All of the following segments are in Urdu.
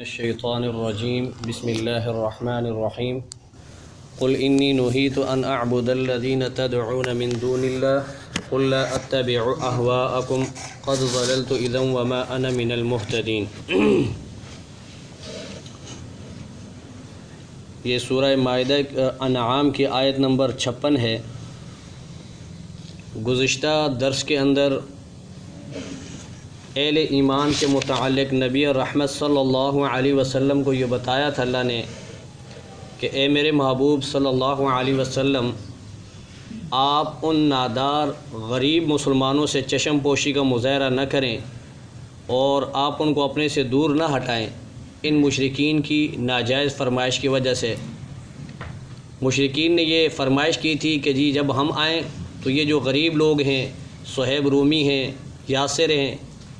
الشیطان الرجیم بسم اللہ الرحمن الرحیم قل انی نہیت ان اعبد الذین تدعون من دون اللہ قل لا اتبع اہواءکم قد ضللت اذا وما انا من المہتدین۔ یہ سورہ مائدہ انعام کی آیت نمبر 56 ہے۔ گزشتہ درس کے اندر اہل ایمان کے متعلق نبی رحمت صلی اللہ علیہ وسلم کو یہ بتایا تھا اللہ نے کہ اے میرے محبوب صلی اللہ علیہ وسلم، آپ ان نادار غریب مسلمانوں سے چشم پوشی کا مظاہرہ نہ کریں اور آپ ان کو اپنے سے دور نہ ہٹائیں ان مشرکین کی ناجائز فرمائش کی وجہ سے۔ مشرکین نے یہ فرمائش کی تھی کہ جی جب ہم آئیں تو یہ جو غریب لوگ ہیں، صہیب رومی ہیں، یاسر ہیں،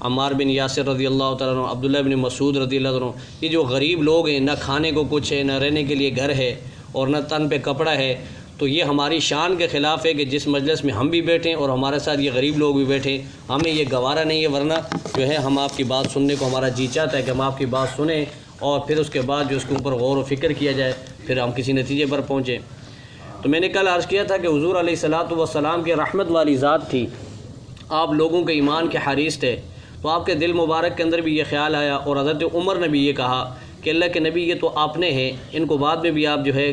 عمار بن یاسر رضی اللہ تعالیٰ عنہ، عبداللہ بن مسعود رضی اللہ عنہ، یہ جو غریب لوگ ہیں، نہ کھانے کو کچھ ہے، نہ رہنے کے لیے گھر ہے اور نہ تن پہ کپڑا ہے، تو یہ ہماری شان کے خلاف ہے کہ جس مجلس میں ہم بھی بیٹھیں اور ہمارے ساتھ یہ غریب لوگ بھی بیٹھیں، ہمیں یہ گوارا نہیں ہے، ورنہ جو ہے ہم آپ کی بات سننے کو ہمارا جی چاہتا ہے کہ ہم آپ کی بات سنیں اور پھر اس کے بعد جو اس کے اوپر غور و فکر کیا جائے، پھر ہم کسی نتیجے پر پہنچیں۔ تو میں نے کل عرض کیا تھا کہ حضور علیہ الصلاۃ والسلام کی رحمت والی ذات تھی، آپ لوگوں کے ایمان کے حریص تھے، تو آپ کے دل مبارک کے اندر بھی یہ خیال آیا اور حضرت عمر نے بھی یہ کہا کہ اللہ کے نبی یہ تو اپنے ہیں، ان کو بعد میں بھی آپ جو ہے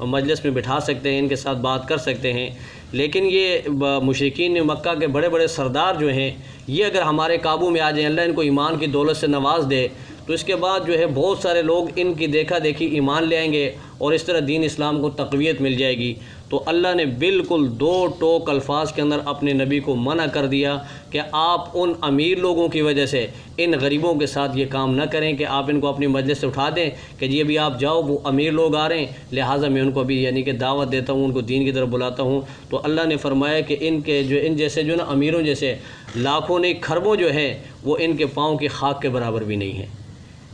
مجلس میں بٹھا سکتے ہیں، ان کے ساتھ بات کر سکتے ہیں، لیکن یہ مشرکین مکہ کے بڑے بڑے سردار جو ہیں، یہ اگر ہمارے قابو میں آ جائیں، اللہ ان کو ایمان کی دولت سے نواز دے، تو اس کے بعد جو ہے بہت سارے لوگ ان کی دیکھا دیکھی ایمان لے آئیں گے اور اس طرح دین اسلام کو تقویت مل جائے گی۔ تو اللہ نے بالکل دو ٹوک الفاظ کے اندر اپنے نبی کو منع کر دیا کہ آپ ان امیر لوگوں کی وجہ سے ان غریبوں کے ساتھ یہ کام نہ کریں کہ آپ ان کو اپنی مجلس سے اٹھا دیں کہ جی ابھی آپ جاؤ، وہ امیر لوگ آ رہے ہیں، لہٰذا میں ان کو بھی یعنی کہ دعوت دیتا ہوں، ان کو دین کی طرف بلاتا ہوں۔ تو اللہ نے فرمایا کہ ان جیسے جو نا امیروں جیسے لاکھوں نہیں کھربوں جو ہیں وہ ان کے پاؤں کی خاک کے برابر بھی نہیں ہیں۔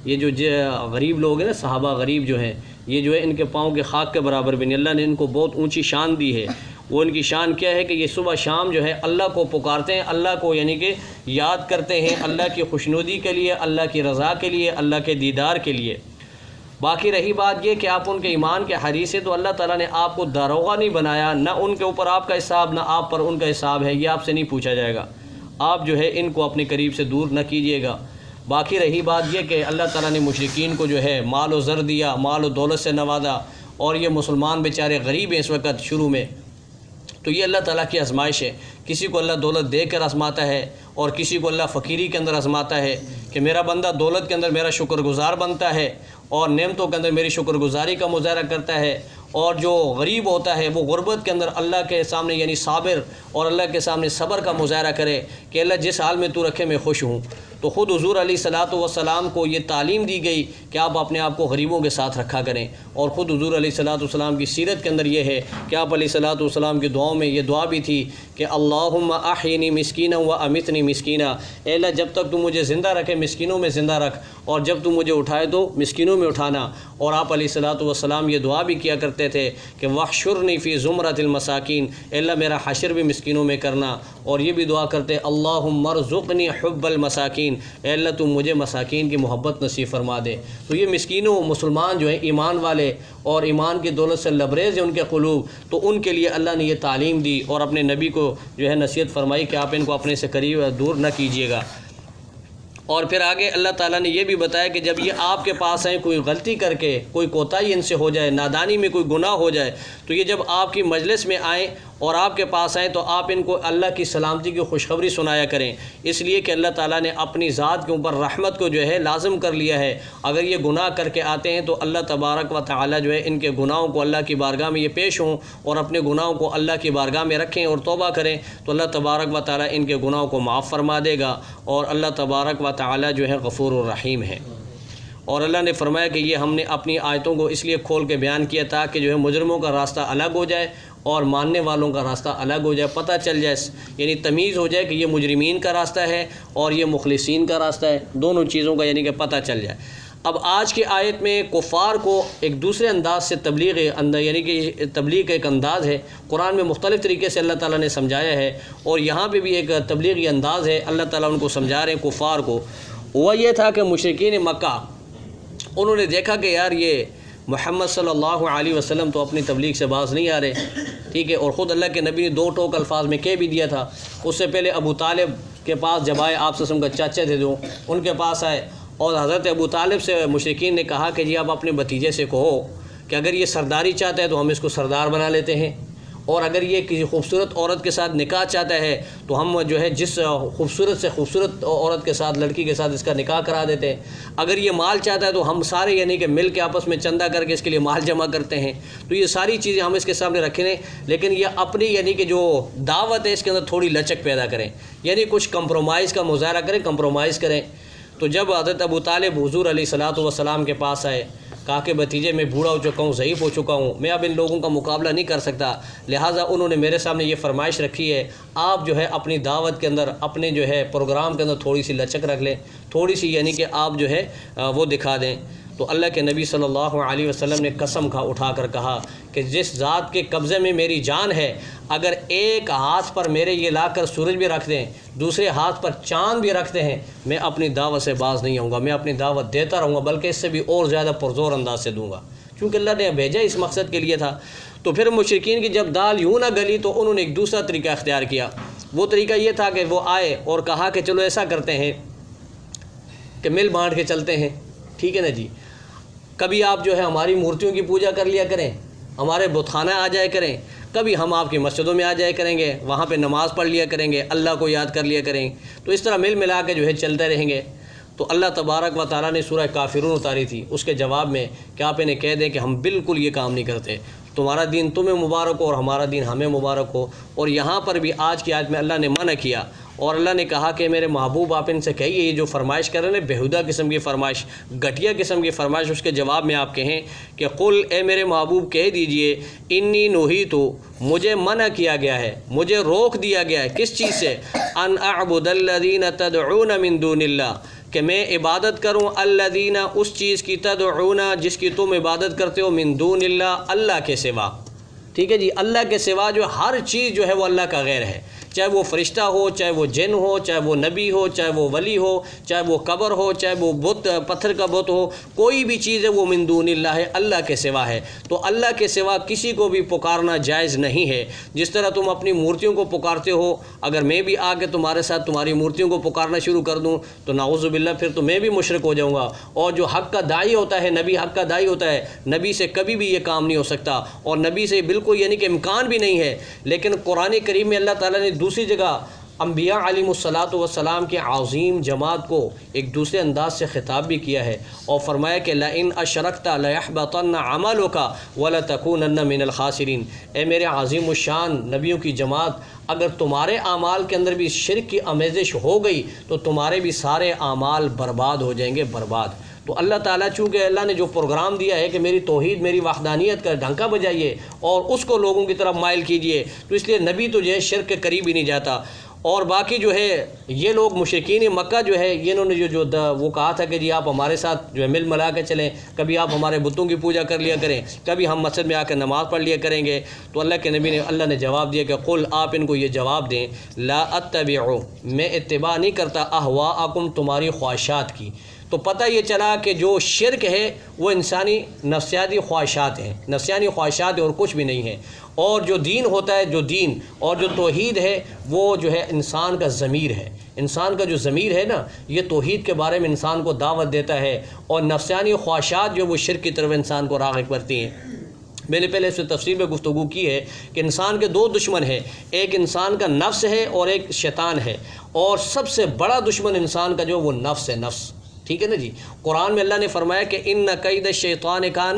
یہ جو غریب لوگ ہیں نا، صحابہ غریب جو ہیں، یہ جو ہے ان کے پاؤں کے خاک کے برابر بھی نہیں۔ اللہ نے ان کو بہت اونچی شان دی ہے۔ وہ ان کی شان کیا ہے کہ یہ صبح شام جو ہے اللہ کو پکارتے ہیں، اللہ کو یعنی کہ یاد کرتے ہیں، اللہ کی خوشنودی کے لیے، اللہ کی رضا کے لیے، اللہ کے دیدار کے لیے۔ باقی رہی بات یہ کہ آپ ان کے ایمان کے حریص ہیں، تو اللہ تعالیٰ نے آپ کو داروغہ نہیں بنایا، نہ ان کے اوپر آپ کا حساب نہ آپ پر ان کا حساب ہے، یہ آپ سے نہیں پوچھا جائے گا۔ آپ جو ہے ان کو اپنے قریب سے دور نہ کیجیے گا۔ باقی رہی بات یہ کہ اللہ تعالیٰ نے مشرکین کو جو ہے مال و زر دیا، مال و دولت سے نوازا، اور یہ مسلمان بیچارے غریب ہیں اس وقت شروع میں، تو یہ اللہ تعالیٰ کی آزمائش ہے۔ کسی کو اللہ دولت دے کر آزماتا ہے اور کسی کو اللہ فقیری کے اندر آزماتا ہے کہ میرا بندہ دولت کے اندر میرا شکر گزار بنتا ہے اور نعمتوں کے اندر میری شکر گزاری کا مظاہرہ کرتا ہے، اور جو غریب ہوتا ہے وہ غربت کے اندر اللہ کے سامنے یعنی صابر اور اللہ کے سامنے صبر کا مظاہرہ کرے کہ اللہ جس حال میں تو رکھے میں خوش ہوں۔ تو خود حضور علیہ الصلاۃ والسلام کو یہ تعلیم دی گئی کہ آپ اپنے آپ کو غریبوں کے ساتھ رکھا کریں، اور خود حضور علیہ الصلاۃ والسلام کی سیرت کے اندر یہ ہے کہ آپ علیہ الصلاۃ والسلام کی دعاؤں میں یہ دعا بھی تھی کہ اللہم احینی مسکینا و امیتنی مسکینا، اے اللہ جب تک تو مجھے زندہ رکھے مسکینوں میں زندہ رکھ، اور جب تو مجھے اٹھائے تو مسکینوں میں اٹھانا۔ اور آپ علیہ الصلاۃ والسلام یہ دعا بھی کیا کرتے تھے کہ واحشرنی فی زمرۃ المساکین، اے اللہ میرا حشر بھی مسکینوں میں کرنا۔ اور یہ بھی دعا کرتے اللہم ارزقنی حب المساکین، اے اللہ تم مجھے مساکین کی محبت نصیب فرما دے۔ تو یہ مسکینوں مسلمان جو ہیں ایمان والے اور ایمان کی دولت سے لبریز ہیں ان کے قلوب، تو ان کے لیے اللہ نے یہ تعلیم دی اور اپنے نبی کو جو ہے نصیحت فرمائی کہ آپ ان کو اپنے سے قریب دور نہ کیجیے گا۔ اور پھر آگے اللہ تعالیٰ نے یہ بھی بتایا کہ جب یہ آپ کے پاس آئیں، کوئی غلطی کر کے کوئی کوتاہی ان سے ہو جائے، نادانی میں کوئی گناہ ہو جائے، تو یہ جب آپ کی مجلس میں آئیں اور آپ کے پاس آئیں تو آپ ان کو اللہ کی سلامتی کی خوشخبری سنایا کریں، اس لیے کہ اللہ تعالیٰ نے اپنی ذات کے اوپر رحمت کو جو ہے لازم کر لیا ہے۔ اگر یہ گناہ کر کے آتے ہیں تو اللہ تبارک و تعالیٰ جو ہے ان کے گناہوں کو اللہ کی بارگاہ میں یہ پیش ہوں اور اپنے گناہوں کو اللہ کی بارگاہ میں رکھیں اور توبہ کریں، تو اللہ تبارک و تعالیٰ ان کے گناہوں کو معاف فرما دے گا، اور اللہ تبارک و تعالیٰ جو ہے غفور الرحیم ہے۔ اور اللہ نے فرمایا کہ یہ ہم نے اپنی آیتوں کو اس لیے کھول کے بیان کیا تاکہ جو ہے مجرموں کا راستہ الگ ہو جائے اور ماننے والوں کا راستہ الگ ہو جائے، پتہ چل جائے، یعنی تمیز ہو جائے کہ یہ مجرمین کا راستہ ہے اور یہ مخلصین کا راستہ ہے، دونوں چیزوں کا یعنی کہ پتہ چل جائے۔ اب آج کی آیت میں کفار کو ایک دوسرے انداز سے تبلیغ یعنی کہ تبلیغ کا ایک انداز ہے، قرآن میں مختلف طریقے سے اللہ تعالیٰ نے سمجھایا ہے، اور یہاں پہ بھی ایک تبلیغی انداز ہے، اللہ تعالیٰ ان کو سمجھا رہے ہیں کفار کو۔ وہ یہ تھا کہ مشرکین مکہ انہوں نے دیکھا کہ یار یہ محمد صلی اللہ علیہ وسلم تو اپنی تبلیغ سے باز نہیں آ رہے، ٹھیک ہے، اور خود اللہ کے نبی نے 2 ٹوک الفاظ میں کہہ بھی دیا تھا۔ اس سے پہلے ابو طالب کے پاس جب آئے، آپ صلی اللہ علیہ وسلم کا چاچا تھے جو، ان کے پاس آئے اور حضرت ابو طالب سے مشرکین نے کہا کہ جی آپ اپنے بھتیجے سے کہو کہ اگر یہ سرداری چاہتا ہے تو ہم اس کو سردار بنا لیتے ہیں، اور اگر یہ کسی خوبصورت عورت کے ساتھ نکاح چاہتا ہے تو ہم جو ہے جس خوبصورت سے خوبصورت عورت کے ساتھ، لڑکی کے ساتھ اس کا نکاح کرا دیتے ہیں، اگر یہ مال چاہتا ہے تو ہم سارے یعنی کہ مل کے آپس میں چندہ کر کے اس کے لیے مال جمع کرتے ہیں۔ تو یہ ساری چیزیں ہم اس کے سامنے رکھیں، لیکن یہ اپنی یعنی کہ جو دعوت ہے اس کے اندر تھوڑی لچک پیدا کریں، یعنی کچھ کمپرومائز کا مظاہرہ کریں، کمپرومائز کریں۔ تو جب حضرت ابو طالب حضور علیہ الصلاۃ والسلام کے پاس آئے، کہا کہ بھتیجے میں بوڑھا ہو چکا ہوں، ضعیف ہو چکا ہوں، میں اب ان لوگوں کا مقابلہ نہیں کر سکتا، لہٰذا انہوں نے میرے سامنے یہ فرمائش رکھی ہے، آپ جو ہے اپنی دعوت کے اندر، اپنے جو ہے پروگرام کے اندر تھوڑی سی لچک رکھ لیں، تھوڑی سی یعنی کہ آپ جو ہے وہ دکھا دیں۔ تو اللہ کے نبی صلی اللہ علیہ وسلم نے قسم اٹھا کر کہا کہ جس ذات کے قبضے میں میری جان ہے، اگر ایک ہاتھ پر میرے یہ لا کر سورج بھی رکھ دیں، دوسرے ہاتھ پر چاند بھی رکھتے ہیں، میں اپنی دعوت سے باز نہیں ہوں گا، میں اپنی دعوت دیتا رہوں گا، بلکہ اس سے بھی اور زیادہ پرزور انداز سے دوں گا، کیونکہ اللہ نے بھیجا اس مقصد کے لیے تھا۔ تو پھر مشرکین کی جب دال یوں نہ گلی تو انہوں نے ایک دوسرا طریقہ اختیار کیا۔ وہ طریقہ یہ تھا کہ وہ آئے اور کہا کہ چلو ایسا کرتے ہیں کہ مل بانٹ کے چلتے ہیں، ٹھیک ہے نا جی، کبھی آپ جو ہے ہماری مورتیوں کی پوجا کر لیا کریں، ہمارے بت خانہ آ جائے کریں، کبھی ہم آپ کی مسجدوں میں آ جائے کریں گے، وہاں پہ نماز پڑھ لیا کریں گے، اللہ کو یاد کر لیا کریں، تو اس طرح مل ملا کے جو ہے چلتے رہیں گے۔ تو اللہ تبارک و تعالیٰ نے سورہ کافرون اتاری تھی، اس کے جواب میں کہ آپ انہیں کہہ دیں کہ ہم بالکل یہ کام نہیں کرتے، تمہارا دین تمہیں مبارک ہو اور ہمارا دین ہمیں مبارک ہو۔ اور یہاں پر بھی آج کی آیت میں اللہ نے منع کیا، اور اللہ نے کہا کہ میرے محبوب آپ ان سے کہیے یہ جو فرمائش کر رہے ہیں بےہودہ قسم کی فرمائش، گھٹیا قسم کی فرمائش، اس کے جواب میں آپ کہیں کہ قل، اے میرے محبوب کہہ دیجئے، انی نہیت، مجھے منع کیا گیا ہے، مجھے روک دیا گیا ہے، کس چیز سے؟ ان اعبد الذین تدعون من دون اللہ، کہ میں عبادت کروں الذین، اس چیز کی، تدعون، جس کی تم عبادت کرتے ہو، من دون اللہ، اللہ کے سوا، ٹھیک ہے جی، اللہ کے سوا جو ہر چیز جو ہے وہ اللہ کا غیر ہے، چاہے وہ فرشتہ ہو، چاہے وہ جن ہو، چاہے وہ نبی ہو، چاہے وہ ولی ہو، چاہے وہ قبر ہو، چاہے وہ بت پتھر کا بت ہو، کوئی بھی چیز ہے وہ من دون اللہ ہے، اللہ کے سوا ہے۔ تو اللہ کے سوا کسی کو بھی پکارنا جائز نہیں ہے۔ جس طرح تم اپنی مورتیوں کو پکارتے ہو، اگر میں بھی آ کے تمہارے ساتھ تمہاری مورتیوں کو پکارنا شروع کر دوں تو نعوذ باللہ پھر تو میں بھی مشرک ہو جاؤں گا۔ اور جو حق کا داعی ہوتا ہے، نبی حق کا داعی ہوتا ہے، نبی سے کبھی بھی یہ کام نہیں ہو سکتا، اور نبی سے بالکل یعنی کہ امکان بھی نہیں ہے۔ لیکن قرآن کریم میں اللہ تعالیٰ نے دوسری جگہ انبیاء علیہم الصلاۃ والسلام کے عظیم جماعت کو ایک دوسرے انداز سے خطاب بھی کیا ہے، اور فرمایا کہ لئن اشرکت لیحبطن عملک ولتکونن من الخاسرین، اے میرے عظیم الشان نبیوں کی جماعت، اگر تمہارے اعمال کے اندر بھی شرک کی آمیزش ہو گئی تو تمہارے بھی سارے اعمال برباد ہو جائیں گے، برباد۔ تو اللہ تعالیٰ چونکہ اللہ نے جو پروگرام دیا ہے کہ میری توحید، میری وحدانیت کا ڈنکا بجائیے اور اس کو لوگوں کی طرف مائل کیجئے، تو اس لیے نبی تو جو ہے شرک کے قریب ہی نہیں جاتا۔ اور باقی جو ہے یہ لوگ مشرکین مکہ جو ہے، انہوں نے جو وہ کہا تھا کہ جی آپ ہمارے ساتھ جو ہے مل ملا کے چلیں، کبھی آپ ہمارے بتوں کی پوجا کر لیا کریں، کبھی ہم مسجد میں آ کر نماز پڑھ لیا کریں گے، تو اللہ کے نبی نے، اللہ نے جواب دیا کہ قل، آپ ان کو یہ جواب دیں، لا اتبع، میں اتباع نہیں کرتا، اہواءکم، تمہاری خواہشات کی۔ تو پتہ یہ چلا کہ جو شرک ہے وہ انسانی نفسیاتی خواہشات ہیں، نفسیانی خواہشات اور کچھ بھی نہیں ہے۔ اور جو دین ہوتا ہے، جو دین اور جو توحید ہے، وہ جو ہے انسان کا ضمیر ہے، انسان کا جو ضمیر ہے نا، یہ توحید کے بارے میں انسان کو دعوت دیتا ہے، اور نفسیانی خواہشات جو وہ شرک کی طرف انسان کو راغب کرتی ہیں۔ میں نے پہلے اس میں تفصیل میں گفتگو کی ہے کہ انسان کے 2 دشمن ہیں، ایک انسان کا نفس ہے اور ایک شیطان ہے، اور سب سے بڑا دشمن انسان کا جو وہ نفس ہے، نفس، ٹھیک ہے نا جی۔ قرآن میں اللہ نے فرمایا کہ ان کید الشیطان کان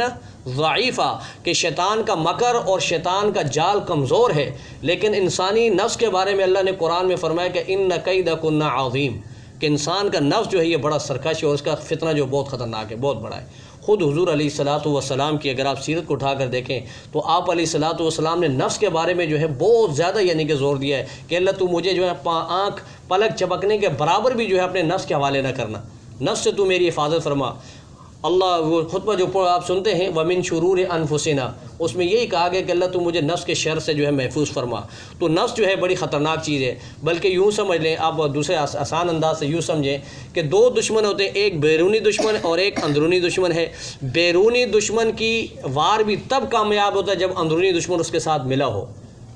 ضعیفا، کہ شیطان کا مکر اور شیطان کا جال کمزور ہے، لیکن انسانی نفس کے بارے میں اللہ نے قرآن میں فرمایا کہ ان کیدکن عظیم، کہ انسان کا نفس جو ہے یہ بڑا سرکش ہے، اور اس کا فتنہ جو بہت خطرناک ہے، بہت بڑا ہے۔ خود حضور علیہ الصلاۃ والسلام کی اگر آپ سیرت کو اٹھا کر دیکھیں تو آپ علیہ الصلاۃ والسلام نے نفس کے بارے میں جو ہے بہت زیادہ یعنی کہ زور دیا ہے کہ اللہ تو مجھے جو ہے آنکھ پلک چپکنے کے برابر بھی جو ہے اپنے نفس کے حوالے نہ کرنا، نفس سے تو میری حفاظت فرما۔ اللہ وہ خطبہ جو آپ سنتے ہیں ومن شرور انفسنا، اس میں یہی کہا گیا کہ اللہ تو مجھے نفس کے شر سے جو ہے محفوظ فرما۔ تو نفس جو ہے بڑی خطرناک چیز ہے، بلکہ یوں سمجھ لیں آپ، دوسرے آسان انداز سے یوں سمجھیں کہ دو دشمن ہوتے ہیں، ایک بیرونی دشمن اور ایک اندرونی دشمن ہے۔ بیرونی دشمن کی وار بھی تب کامیاب ہوتا ہے جب اندرونی دشمن اس کے ساتھ ملا ہو،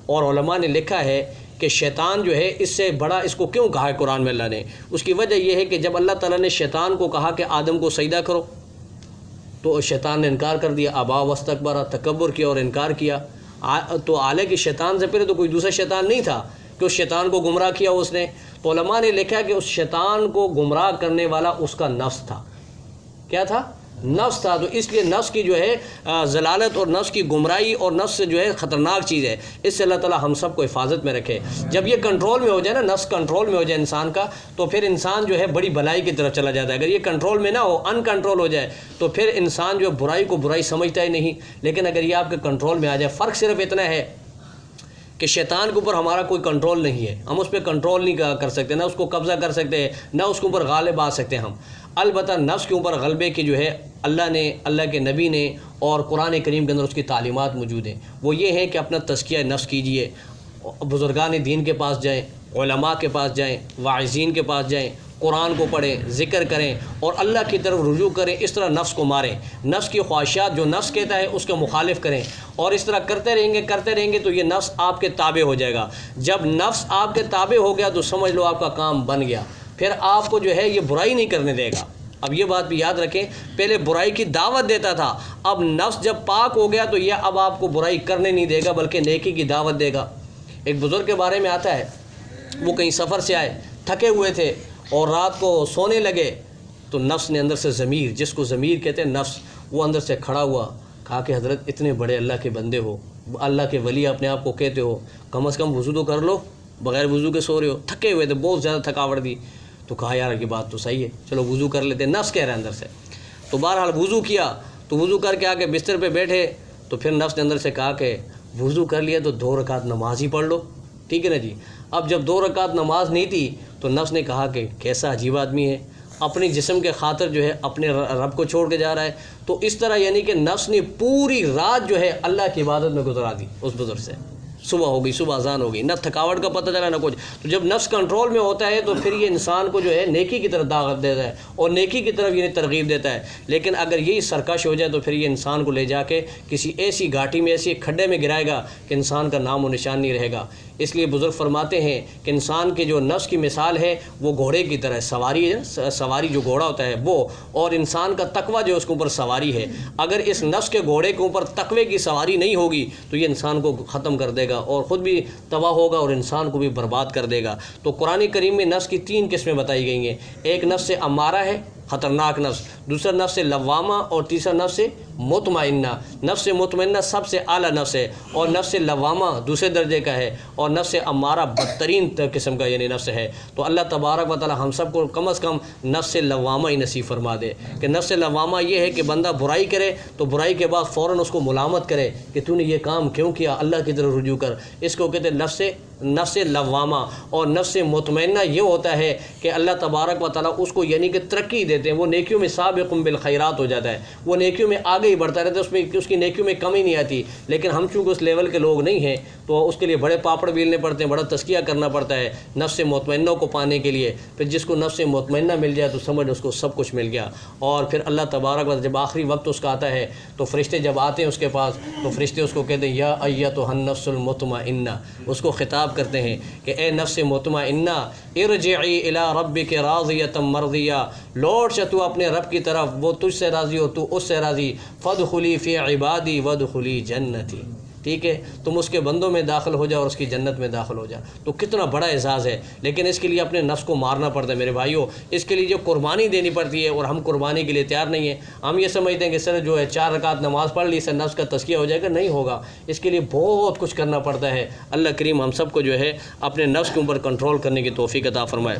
اور علماء نے لکھا ہے کہ شیطان جو ہے اس سے بڑا، اس کو کیوں کہا ہے قرآن میں اللہ نے؟ اس کی وجہ یہ ہے کہ جب اللہ تعالیٰ نے شیطان کو کہا کہ آدم کو سجدہ کرو تو شیطان نے انکار کر دیا، ابا واستکبر، تکبر کیا اور انکار کیا۔ تو حالانکہ شیطان سے پہلے تو کوئی دوسرا شیطان نہیں تھا کہ اس شیطان کو گمراہ کیا اس نے۔ تو علماء نے لکھا کہ اس شیطان کو گمراہ کرنے والا اس کا نفس تھا۔ کیا تھا؟ نفس تھا۔ تو اس لیے نفس کی جو ہے ضلالت اور نفس کی گمراہی اور نفس جو ہے خطرناک چیز ہے، اس سے اللہ تعالیٰ ہم سب کو حفاظت میں رکھے۔ جب یہ کنٹرول میں ہو جائے نا، نفس کنٹرول میں ہو جائے انسان کا، تو پھر انسان جو ہے بڑی بھلائی کی طرف چلا جاتا ہے۔ اگر یہ کنٹرول میں نہ ہو، ان کنٹرول ہو جائے، تو پھر انسان جو برائی کو برائی سمجھتا ہی نہیں۔ لیکن اگر یہ آپ کے کنٹرول میں آ جائے، فرق صرف اتنا ہے کہ شیطان کے اوپر ہمارا کوئی کنٹرول نہیں ہے، ہم اس پہ کنٹرول نہیں کر سکتے، نہ اس کو قبضہ کر سکتے، نہ اس کے اوپر غالب آ سکتے ہم۔ البتہ نفس کے اوپر غلبے کی جو ہے اللہ نے، اللہ کے نبی نے اور قرآن کریم کے اندر اس کی تعلیمات موجود ہیں۔ وہ یہ ہے کہ اپنا تزکیہ نفس کیجئے، بزرگان دین کے پاس جائیں، علماء کے پاس جائیں، واعظین کے پاس جائیں، قرآن کو پڑھیں، ذکر کریں اور اللہ کی طرف رجوع کریں۔ اس طرح نفس کو ماریں، نفس کی خواہشات جو نفس کہتا ہے اس کے مخالف کریں، اور اس طرح کرتے رہیں گے تو یہ نفس آپ کے تابع ہو جائے گا۔ جب نفس آپ کے تابع ہو گیا تو سمجھ لو آپ کا کام بن گیا، پھر آپ کو جو ہے یہ برائی نہیں کرنے دے گا۔ اب یہ بات بھی یاد رکھیں، پہلے برائی کی دعوت دیتا تھا، اب نفس جب پاک ہو گیا تو یہ اب آپ کو برائی کرنے نہیں دے گا بلکہ نیکی کی دعوت دے گا۔ ایک بزرگ کے بارے میں آتا ہے، وہ کہیں سفر سے آئے، تھکے ہوئے تھے اور رات کو سونے لگے، تو نفس نے اندر سے ضمیر، جس کو ضمیر کہتے ہیں نفس، وہ اندر سے کھڑا ہوا، کہا کہ حضرت اتنے بڑے اللہ کے بندے ہو، اللہ کے ولی اپنے آپ کو کہتے ہو، کم از کم وضو تو کر لو، بغیر وضو کے سو رہے ہو۔ تھکے ہوئے تھے، بہت زیادہ تھکاوٹ دی، تو کہا یار یہ بات تو صحیح ہے، چلو وضو کر لیتے ہیں، نفس کہہ رہا ہے اندر سے۔ تو بہرحال وضو کیا، تو وضو کر کے آ کے بستر پہ بیٹھے، تو پھر نفس نے اندر سے کہا کہ وضو کر لیا تو 2 رکعت نماز ہی پڑھ لو، ٹھیک ہے نا جی۔ اب جب 2 رکعت نماز نہیں تھی تو نفس نے کہا کہ کیسا عجیب آدمی ہے، اپنی جسم کے خاطر جو ہے اپنے رب کو چھوڑ کے جا رہا ہے۔ تو اس طرح یعنی کہ نفس نے پوری رات جو ہے اللہ کی عبادت میں گزارا دی اس بزرگ سے۔ صبح ہو گئی، صبح اذان ہو گئی، نہ تھکاوٹ کا پتہ چلا نہ کچھ۔ تو جب نفس کنٹرول میں ہوتا ہے تو پھر یہ انسان کو جو ہے نیکی کی طرف دعوت دیتا ہے اور نیکی کی طرف یہ ترغیب دیتا ہے۔ لیکن اگر یہی سرکش ہو جائے تو پھر یہ انسان کو لے جا کے کسی ایسی گھاٹی میں، ایسی کھڈے میں گرائے گا کہ انسان کا نام و نشان نہیں رہے گا۔ اس لیے بزرگ فرماتے ہیں کہ انسان کے جو نفس کی مثال ہے وہ گھوڑے کی طرح، سواری ہے، سواری جو گھوڑا ہوتا ہے وہ، اور انسان کا تقوی جو اس کے اوپر سواری ہے۔ اگر اس نفس کے گھوڑے کے اوپر تقوی کی سواری نہیں ہوگی تو یہ انسان کو ختم کر دے گا اور خود بھی تباہ ہوگا اور انسان کو بھی برباد کر دے گا۔ تو قرآن کریم میں نفس کی 3 قسمیں بتائی گئی ہیں۔ ایک نفس امارہ ہے، خطرناک نفس، دوسرا نفس لوامہ، اور تیسرا نفس مطمئنہ۔ نفس مطمئنہ سب سے اعلیٰ نفس ہے، اور نفس لوامہ دوسرے درجے کا ہے، اور نفس امارہ بدترین قسم کا یعنی نفس ہے۔ تو اللہ تبارک و تعالی ہم سب کو کم از کم نفس لوامہ ہی نصیب فرما دے کہ نفس لوامہ یہ ہے کہ بندہ برائی کرے تو برائی کے بعد فوراً اس کو ملامت کرے کہ تو نے یہ کام کیوں کیا، اللہ کی طرف رجوع کر۔ اس کو کہتے ہیں نفس لوامہ۔ اور نفس مطمئنہ یہ ہوتا ہے کہ اللہ تبارک و تعالیٰ اس کو یعنی کہ ترقی دیتے ہیں، وہ نیکیوں میں سابق بالخیرات ہو جاتا ہے، وہ نیکیوں میں آگے ہی بڑھتا رہتا ہے، اس میں اس کی نیکیوں میں کمی نہیں آتی۔ لیکن ہم چونکہ اس لیول کے لوگ نہیں ہیں تو اس کے لیے بڑے پاپڑ بیلنے پڑتے ہیں، بڑا تزکیہ کرنا پڑتا ہے نفس مطمئنہ کو پانے کے لیے۔ پھر جس کو نفس مطمئنہ مل جائے تو سمجھ اس کو سب کچھ مل گیا۔ اور پھر اللہ تبارک و تعالیٰ جب آخری وقت اس کا آتا ہے تو فرشتے جب آتے ہیں اس کے پاس تو فرشتے اس کو کہتے ہیں یا ایتھا النفس المطمئنہ، اس کو خطاب کرتے ہیں کہ اے نفس مطمئنہ ارجعی الی ربک راضیۃ مرضیہ، لوٹ سے تو اپنے رب کی طرف، وہ تجھ سے راضی ہو تو اس سے راضی، فادخلی فی عبادی وادخلی جنتی، ٹھیک ہے، تم اس کے بندوں میں داخل ہو جاؤ اور اس کی جنت میں داخل ہو جاؤ۔ تو کتنا بڑا اعزاز ہے، لیکن اس کے لیے اپنے نفس کو مارنا پڑتا ہے میرے بھائیوں، اس کے لیے جو قربانی دینی پڑتی ہے، اور ہم قربانی کے لیے تیار نہیں ہیں۔ ہم یہ سمجھتے ہیں کہ سر جو ہے 4 رکعت نماز پڑھ لی سے نفس کا تزکیہ ہو جائے گا، نہیں ہوگا، اس کے لیے بہت کچھ کرنا پڑتا ہے۔ اللہ کریم ہم سب کو جو ہے اپنے نفس کے اوپر کنٹرول کرنے کی توفیق عطا فرمائے۔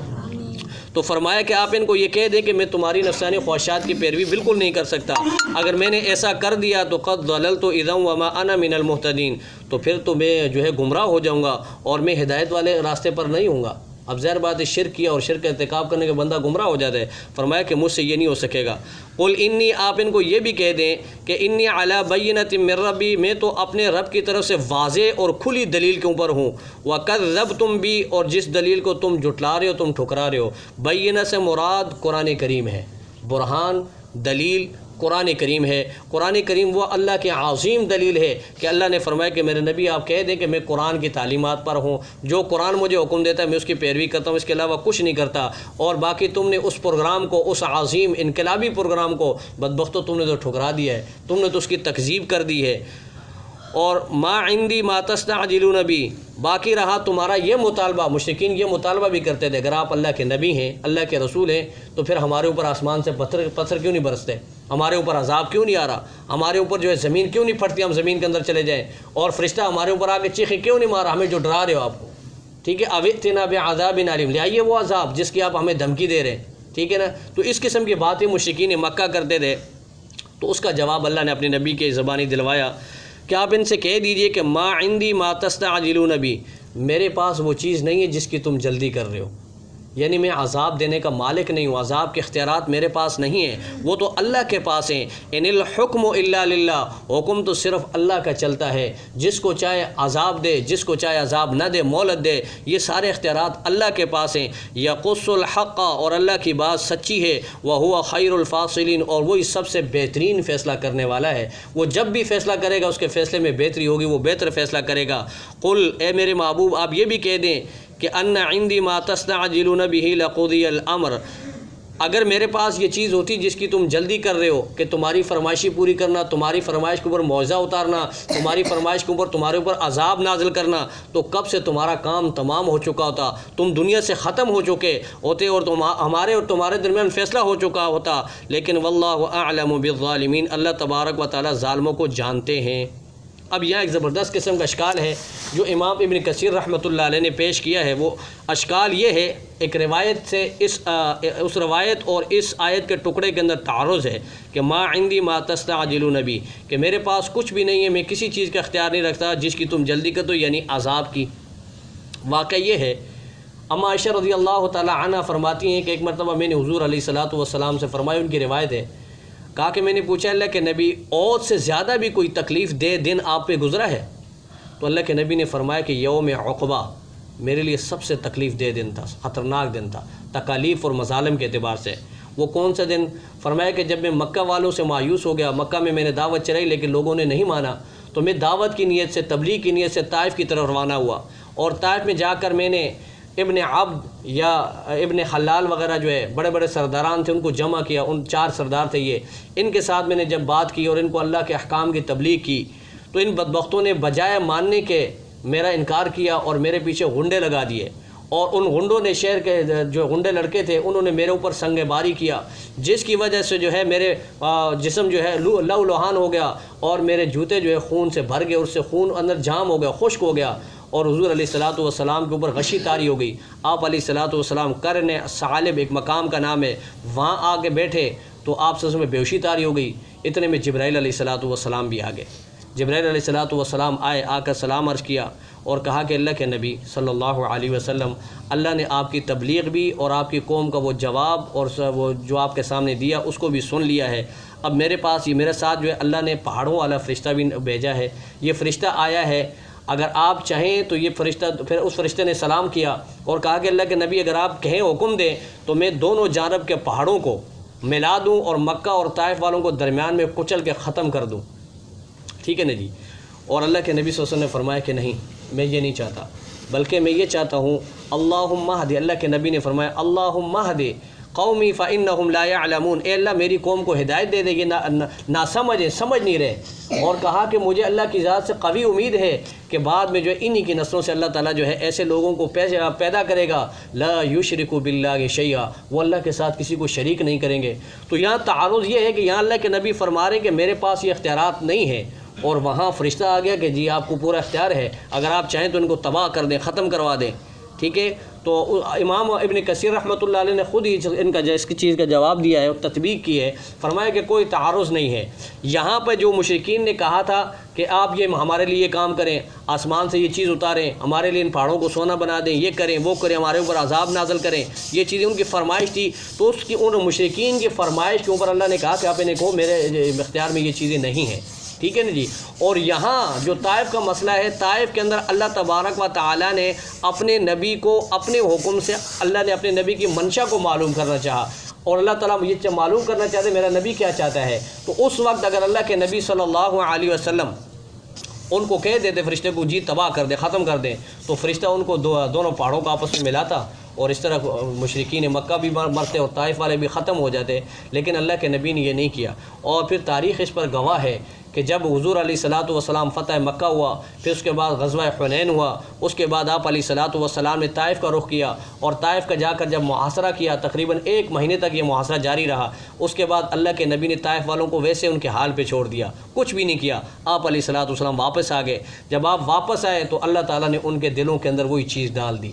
تو فرمایا کہ آپ ان کو یہ کہہ دیں کہ میں تمہاری نفسانی خواہشات کی پیروی بالکل نہیں کر سکتا، اگر میں نے ایسا کر دیا تو قد ضللت اذا وما انا من المهتدین، تو پھر تو میں جو ہے گمراہ ہو جاؤں گا اور میں ہدایت والے راستے پر نہیں ہوں گا۔ اب ظاہر بات ہے شرک کیا اور شرک کا ارتکاب کرنے کے بندہ گمراہ ہو جاتا ہے۔ فرمایا کہ مجھ سے یہ نہیں ہو سکے گا۔ قل انی، آپ ان کو یہ بھی کہہ دیں کہ انی علی بینۃ من ربی، میں تو اپنے رب کی طرف سے واضح اور کھلی دلیل کے اوپر ہوں۔ وکذبتم بی، اور جس دلیل کو تم جھٹلا رہے ہو، تم ٹھکرا رہے ہو۔ بینہ سے مراد قرآن کریم ہے، برہان دلیل قرآن کریم ہے۔ قرآن کریم وہ اللہ کی عظیم دلیل ہے کہ اللہ نے فرمایا کہ میرے نبی آپ کہہ دیں کہ میں قرآن کی تعلیمات پر ہوں، جو قرآن مجھے حکم دیتا ہے میں اس کی پیروی کرتا ہوں، اس کے علاوہ کچھ نہیں کرتا۔ اور باقی تم نے اس پروگرام کو، اس عظیم انقلابی پروگرام کو بدبختو تم نے تو ٹھکرا دیا ہے، تم نے تو اس کی تکذیب کر دی ہے۔ اور ما عندی ما تستعجلون بی، باقی رہا تمہارا یہ مطالبہ، مشرکین یہ مطالبہ بھی کرتے تھے اگر آپ اللہ کے نبی ہیں، اللہ کے رسول ہیں، تو پھر ہمارے اوپر آسمان سے پتھر کیوں نہیں برستے، ہمارے اوپر عذاب کیوں نہیں آ رہا، ہمارے اوپر جو ہے زمین کیوں نہیں پھٹتی، ہم زمین کے اندر چلے جائیں، اور فرشتہ ہمارے اوپر آ کے چیخیں کیوں نہیں مارا، ہمیں جو ڈرا رہے ہو آپ کو، ٹھیک ہے، اوئتنا بعذاب علیم، لے آئیے وہ عذاب جس کی آپ ہمیں دھمکی دے رہے ہیں، ٹھیک ہے نا۔ تو اس قسم کی باتیں مشرکین مکہ کرتے تھے، تو اس کا جواب اللہ نے اپنے نبی کے زبانی دلوایا کہ آپ ان سے کہہ دیجئے کہ ما عندی ما تستعجلون بی، میرے پاس وہ چیز نہیں ہے جس کی تم جلدی کر رہے ہو، یعنی میں عذاب دینے کا مالک نہیں ہوں، عذاب کے اختیارات میرے پاس نہیں ہیں، وہ تو اللہ کے پاس ہیں۔ ان الحکم الا للہ، حکم تو صرف اللہ کا چلتا ہے، جس کو چاہے عذاب دے، جس کو چاہے عذاب نہ دے، مہلت دے، یہ سارے اختیارات اللہ کے پاس ہیں۔ یقص الحق، اور اللہ کی بات سچی ہے، وہو خیر الفاصلین، اور وہی سب سے بہترین فیصلہ کرنے والا ہے، وہ جب بھی فیصلہ کرے گا اس کے فیصلے میں بہتری ہوگی، وہ بہتر فیصلہ کرے گا۔ قل، اے میرے محبوب آپ یہ بھی کہہ دیں کہ ان عندی ما تستعجلون به لقضی الامر، اگر میرے پاس یہ چیز ہوتی جس کی تم جلدی کر رہے ہو کہ تمہاری فرمائشی پوری کرنا، تمہاری فرمائش کے اوپر معاوضہ اتارنا، تمہاری فرمائش کے اوپر تمہارے اوپر عذاب نازل کرنا، تو کب سے تمہارا کام تمام ہو چکا ہوتا، تم دنیا سے ختم ہو چکے ہوتے اور ہمارے اور تمہارے درمیان فیصلہ ہو چکا ہوتا۔ لیکن واللہ اعلم بالظالمین، اللہ تبارک و تعالی ظالموں کو جانتے ہیں۔ اب یہاں ایک زبردست قسم کا اشکال ہے جو امام ابن کثیر رحمۃ اللہ علیہ نے پیش کیا ہے، وہ اشکال یہ ہے، ایک روایت سے اس روایت اور اس آیت کے ٹکڑے کے اندر تعارض ہے کہ ما عندی ما تستعجلون بی، کہ میرے پاس کچھ بھی نہیں ہے، میں کسی چیز کا اختیار نہیں رکھتا جس کی تم جلدی کرتے ہو، یعنی عذاب کی۔ واقعہ یہ ہے، اما عائشہ رضی اللہ تعالی عنہ فرماتی ہیں کہ ایک مرتبہ میں نے حضور علیہ الصلاۃ والسلام سے فرمایا، ان کی روایت ہے، کہا کہ میں نے پوچھا اللہ کے نبی اور سے زیادہ بھی کوئی تکلیف دہ دن آپ پہ گزرا ہے؟ تو اللہ کے نبی نے فرمایا کہ یوم عقبہ میرے لیے سب سے تکلیف دہ دن تھا، خطرناک دن تھا تکالیف اور مظالم کے اعتبار سے۔ وہ کون سا دن؟ فرمایا کہ جب میں مکہ والوں سے مایوس ہو گیا، مکہ میں نے دعوت چلائی لیکن لوگوں نے نہیں مانا، تو میں دعوت کی نیت سے، تبلیغ کی نیت سے طائف کی طرف روانہ ہوا، اور طائف میں جا کر میں نے ابن عبد یا ابن حلال وغیرہ جو ہے بڑے بڑے سرداران تھے ان کو جمع کیا، ان 4 سردار تھے یہ، ان کے ساتھ میں نے جب بات کی اور ان کو اللہ کے احکام کی تبلیغ کی، تو ان بدبختوں نے بجائے ماننے کے میرا انکار کیا اور میرے پیچھے غنڈے لگا دیے، اور ان غنڈوں نے، شہر کے جو غنڈے لڑکے تھے انہوں نے میرے اوپر سنگ باری کیا، جس کی وجہ سے جو ہے میرے جسم جو ہے لہو لہان ہو گیا، اور میرے جوتے جو ہے خون سے بھر گئے، اس سے خون اندر جام ہو گیا، خشک ہو گیا، اور حضور علیہ الصلاۃ والسلام کے اوپر غشی طاری ہو گئی۔ آپ علیہ الصلاۃ والسلام قرن ثعالب ایک مقام کا نام ہے، وہاں آ کے بیٹھے تو آپ سے میں بیہوشی طاری ہو گئی، اتنے میں جبرائیل علیہ الصلاۃ والسلام بھی آ گئے۔ جبرائیل علیہ الصلاۃ والسلام آئے، آ کر سلام عرض کیا اور کہا کہ اللہ کے نبی صلی اللہ علیہ وسلم، اللہ نے آپ کی تبلیغ بھی اور آپ کی قوم کا وہ جواب اور وہ جو آپ کے سامنے دیا اس کو بھی سن لیا ہے، اب میرے پاس یہ میرے ساتھ جو ہے اللہ نے پہاڑوں والا فرشتہ بھی بھیجا ہے، یہ فرشتہ آیا ہے، اگر آپ چاہیں تو یہ فرشتہ، پھر اس فرشتے نے سلام کیا اور کہا کہ اللہ کے نبی اگر آپ کہیں حکم دیں تو میں دونوں جانب کے پہاڑوں کو ملا دوں اور مکہ اور طائف والوں کو درمیان میں کچل کے ختم کر دوں، ٹھیک ہے نا جی۔ اور اللہ کے نبی صلی اللہ علیہ وسلم نے فرمایا کہ نہیں، میں یہ نہیں چاہتا، بلکہ میں یہ چاہتا ہوں اللہم اہد، اللہ کے نبی نے فرمایا اللہم اہد قومی فانہم لا یعلمون، اے اللہ میری قوم کو ہدایت دے دے، یہ نہ سمجھ نہیں رہے، اور کہا کہ مجھے اللہ کی ذات سے قوی امید ہے کہ بعد میں جو ہے انہی کی نسلوں سے اللہ تعالیٰ جو ہے ایسے لوگوں کو پیدا کرے گا لا یشرکوا باللہ شیئا، وہ اللہ کے ساتھ کسی کو شریک نہیں کریں گے۔ تو یہاں تعارض یہ ہے کہ یہاں اللہ کے نبی فرما رہے ہیں کہ میرے پاس یہ اختیارات نہیں ہیں، اور وہاں فرشتہ آ گیا کہ جی آپ کو پورا اختیار ہے، اگر آپ چاہیں تو ان کو تباہ کر دیں، ختم کروا دیں، ٹھیک ہے۔ تو امام ابن کثیر رحمۃ اللہ علیہ نے خود ہی ان کا اس کی چیز کا جواب دیا ہے اور تطبیق کی ہے، فرمایا کہ کوئی تعارض نہیں ہے، یہاں پہ جو مشرکین نے کہا تھا کہ آپ یہ ہمارے لیے کام کریں، آسمان سے یہ چیز اتاریں، ہمارے لیے ان پہاڑوں کو سونا بنا دیں، یہ کریں وہ کریں، ہمارے اوپر عذاب نازل کریں، یہ چیزیں ان کی فرمائش تھی. تو اس کی ان مشرکین کی فرمائش کے اوپر اللہ نے کہا کہ آپ انہیں کہو میرے اختیار میں یہ چیزیں نہیں ہیں. ٹھیک ہے نا جی. اور یہاں جو طائف کا مسئلہ ہے، طائف کے اندر اللہ تبارک و تعالیٰ نے اپنے نبی کو اپنے حکم سے، اللہ نے اپنے نبی کی منشا کو معلوم کرنا چاہا، اور اللہ تعالیٰ یہ معلوم کرنا چاہتے میرا نبی کیا چاہتا ہے. تو اس وقت اگر اللہ کے نبی صلی اللہ علیہ وسلم ان کو کہہ دیتے فرشتے کو جی تباہ کر دے، ختم کر دیں، تو فرشتہ ان کو دونوں پہاڑوں کو آپس میں ملاتا، اور اس طرح مشرکین مکہ بھی مرتے اور طائف والے بھی ختم ہو جاتے. لیکن اللہ کے نبی نے یہ نہیں کیا. اور پھر تاریخ اس پر گواہ ہے کہ جب حضور علیہ الصلاۃ والسلام فتح مکہ ہوا، پھر اس کے بعد غزوہ حنین ہوا، اس کے بعد آپ علیہ الصلاۃ والسلام نے طائف کا رخ کیا، اور طائف کا جا کر جب محاصرہ کیا، تقریباً 1 مہینے تک یہ محاصرہ جاری رہا. اس کے بعد اللہ کے نبی نے طائف والوں کو ویسے ان کے حال پہ چھوڑ دیا، کچھ بھی نہیں کیا. آپ علیہ الصلاۃ والسلام واپس آ گئے. جب آپ واپس آئے تو اللہ تعالیٰ نے ان کے دلوں کے اندر وہی چیز ڈال دی،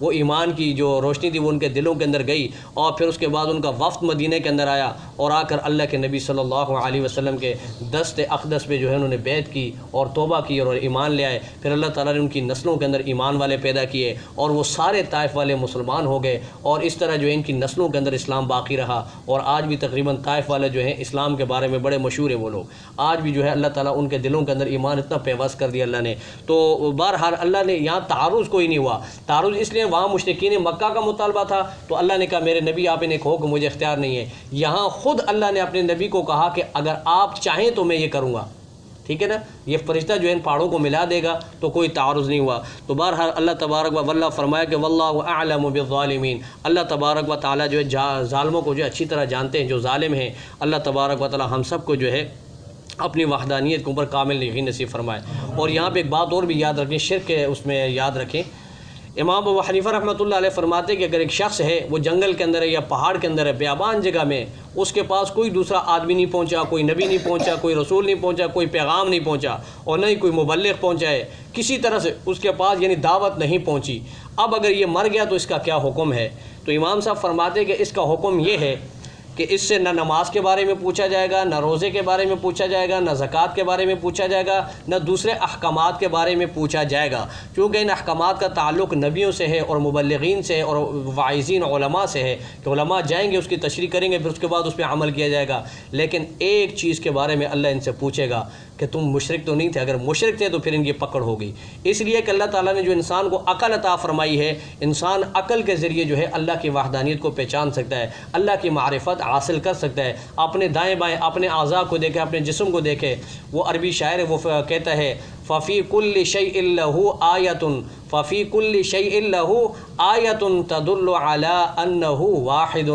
وہ ایمان کی جو روشنی تھی وہ ان کے دلوں کے اندر گئی. اور پھر اس کے بعد ان کا وفد مدینہ کے اندر آیا، اور آ کر اللہ کے نبی صلی اللہ علیہ وسلم کے دست اقدس پہ جو ہے انہوں نے بیعت کی اور توبہ کی اور ایمان لے آئے. پھر اللہ تعالیٰ نے ان کی نسلوں کے اندر ایمان والے پیدا کیے، اور وہ سارے طائف والے مسلمان ہو گئے، اور اس طرح جو ہے ان کی نسلوں کے اندر اسلام باقی رہا. اور آج بھی تقریباً طائف والے جو ہیں اسلام کے بارے میں بڑے مشہور ہیں وہ لوگ. آج بھی جو ہے اللہ تعالیٰ ان کے دلوں کے اندر ایمان اتنا پیوست کر دیا اللہ نے. تو بہرحال اللہ نے یہاں تعارض کوئی نہیں ہوا. تعارض اس لیے وہاں مشرکین مکہ کا مطالبہ تھا، تو اللہ نے کہا میرے نبی آپ انہیں کہو کہ مجھے اختیار نہیں ہے. یہاں خود اللہ نے اپنے نبی کو کہا کہ اگر آپ چاہیں تو میں یہ کروں گا. ٹھیک ہے نا. یہ فرشتہ جو ہے ان پہاڑوں کو ملا دے گا، تو کوئی تعارض نہیں ہوا. تو بہرحال اللہ تبارک و تعالیٰ فرمایا کہ واللہ اعلم بالظالمین. اللہ تبارک و تعالیٰ جو ہے ظالموں کو جو اچھی طرح جانتے ہیں، جو ظالم ہیں. اللہ تبارک و تعالیٰ ہم سب کو جو ہے اپنی وحدانیت کے اوپر کامل یقین نصیب فرمائے. اور یہاں پہ ایک بات اور بھی یاد رکھیں، شرک ہے اس میں یاد رکھیں. امام ابو حنیفہ رحمۃ اللہ علیہ فرماتے کہ اگر ایک شخص ہے وہ جنگل کے اندر ہے یا پہاڑ کے اندر ہے، بیابان جگہ میں، اس کے پاس کوئی دوسرا آدمی نہیں پہنچا، کوئی نبی نہیں پہنچا، کوئی رسول نہیں پہنچا، کوئی پیغام نہیں پہنچا، اور نہ ہی کوئی مبلغ پہنچا ہے، کسی طرح سے اس کے پاس یعنی دعوت نہیں پہنچی. اب اگر یہ مر گیا تو اس کا کیا حکم ہے؟ تو امام صاحب فرماتے کہ اس کا حکم یہ ہے کہ اس سے نہ نماز کے بارے میں پوچھا جائے گا، نہ روزے کے بارے میں پوچھا جائے گا، نہ زکوٰۃ کے بارے میں پوچھا جائے گا، نہ دوسرے احکامات کے بارے میں پوچھا جائے گا، کیونکہ ان احکامات کا تعلق نبیوں سے ہے اور مبلغین سے اور واعظین علماء سے ہے، کہ علماء جائیں گے اس کی تشریح کریں گے، پھر اس کے بعد اس پہ عمل کیا جائے گا. لیکن ایک چیز کے بارے میں اللہ ان سے پوچھے گا کہ تم مشرک تو نہیں تھے. اگر مشرک تھے تو پھر ان کی پکڑ ہوگی. اس لیے کہ اللہ تعالیٰ نے جو انسان کو عقل عطا فرمائی ہے، انسان عقل کے ذریعے جو ہے اللہ کی وحدانیت کو پہچان سکتا ہے، اللہ کی معرفت حاصل کر سکتا ہے. اپنے دائیں بائیں اپنے اعضاء کو دیکھے، اپنے جسم کو دیکھے. وہ عربی شاعر ہے، وہ کہتا ہے ففی کل شیء لہ آیۃ، ففی کل شیء لہ آیۃ تدل علی انہ واحد،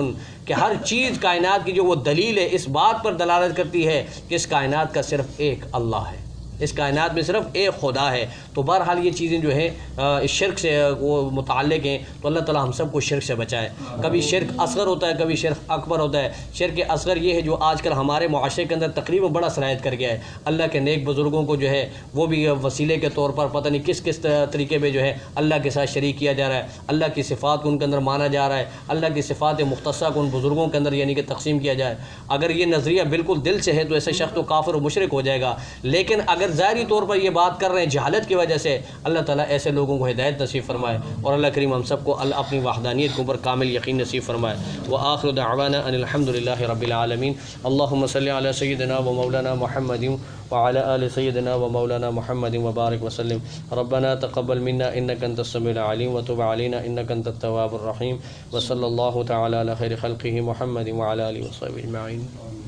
کہ ہر چیز کائنات کی جو وہ دلیل ہے اس بات پر دلالت کرتی ہے کہ اس کائنات کا صرف ایک اللہ ہے، اس کائنات میں صرف ایک خدا ہے. تو بہرحال یہ چیزیں جو ہیں شرک سے وہ متعلق ہیں. تو اللہ تعالیٰ ہم سب کو شرک سے بچائے. کبھی شرک اصغر ہوتا ہے، کبھی شرک اکبر ہوتا ہے. شرک اصغر یہ ہے جو آج کل ہمارے معاشرے کے اندر تقریباً بڑا سرایت کر گیا ہے. اللہ کے نیک بزرگوں کو جو ہے وہ بھی وسیلے کے طور پر پتہ نہیں کس کس طریقے پہ جو ہے اللہ کے ساتھ شریک کیا جا رہا ہے. اللہ کی صفات کو ان کے اندر مانا جا رہا ہے، اللہ کی صفات مختصہ کو ان بزرگوں کے اندر یعنی کہ تقسیم کیا جائے. اگر یہ نظریہ بالکل دل سے ہے تو ایسے شخص تو کافر و مشرک ہو جائے گا. لیکن اگر ظاہری طور پر یہ بات کر رہے ہیں جہالت کی وجہ سے، اللہ تعالیٰ ایسے لوگوں کو ہدایت نصیب فرمائے، اور اللہ کریم ہم سب کو اپنی وحدانیت کے اوپر کامل یقین نصیب فرمائے. وآخر دعوانا ان الحمد للہ رب العالمین. اللہم صلی علی سیدنا و مولانا محمد وعلى آل سيدنا ومولانا محمد وبارك وسلم. ربنا تقبل منا إنك أنت السميع العليم وتب علينا إنك أنت التواب الرحيم. وصلى الله تعالى على خير خلقه محمد وعلى آله وصحبه أجمعين.